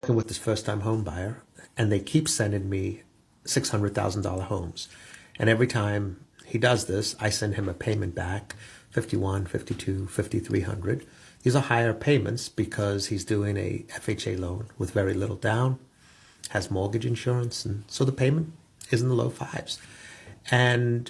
With this first-time home buyer, and they keep sending me $600,000 homes. And every time he does this, I send him a payment back, 51, 52, 5,300. These are higher payments because he's doing a FHA loan with very little down, has mortgage insurance, and so the payment is in the low fives. And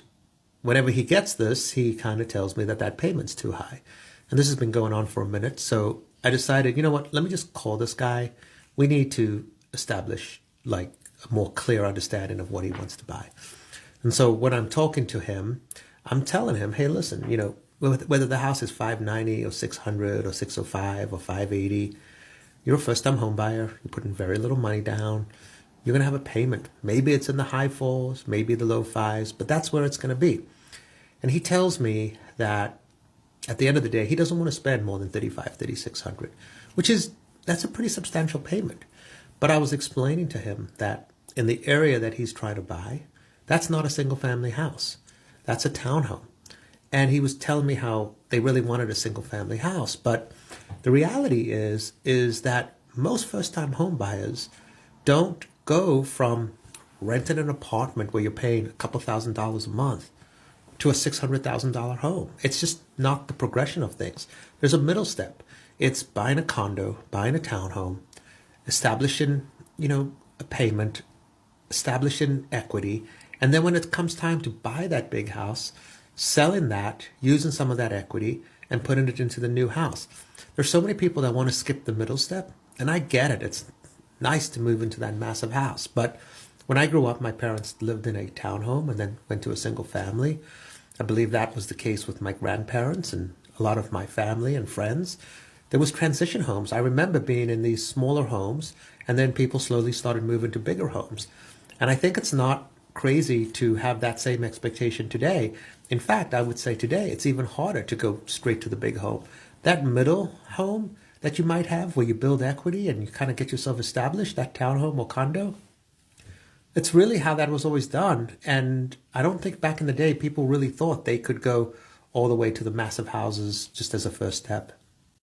whenever he gets this, he kind of tells me that that payment's too high. And this has been going on for a minute, so I decided, you know what, let me just call this guy. We need to establish like a more clear understanding of what he wants to buy. And so when I'm talking to him, I'm telling him, hey, listen, you know, whether the house is 590 or 600 or 605 or 580, you're a first-time home buyer. You're putting very little money down. You're going to have a payment. Maybe it's in the high fours, maybe the low fives, but that's where it's going to be. And he tells me that at the end of the day, he doesn't want to spend more than 3,500, 3,600, which is, that's a pretty substantial payment. But I was explaining to him that in the area that he's trying to buy, that's not a single family house. That's a townhome. And he was telling me how they really wanted a single family house. But the reality is that most first-time home buyers don't go from renting an apartment where you're paying a couple $1,000s a month to a $600,000 home. It's just not the progression of things. There's a middle step. It's buying a condo, buying a townhome, establishing, you know, a payment, establishing equity, and then when it comes time to buy that big house, selling that, using some of that equity, and putting it into the new house. There's so many people that want to skip the middle step, and I get it. It's nice to move into that massive house, but when I grew up, my parents lived in a townhome and then went to a single family. I believe that was the case with my grandparents and a lot of my family and friends. There was transition homes. I remember being in these smaller homes, and then people slowly started moving to bigger homes. And I think it's not crazy to have that same expectation today. In fact, I would say today it's even harder to go straight to the big home. That middle home that you might have where you build equity and you kind of get yourself established, that townhome or condo, it's really how that was always done. And I don't think back in the day people really thought they could go all the way to the massive houses just as a first step.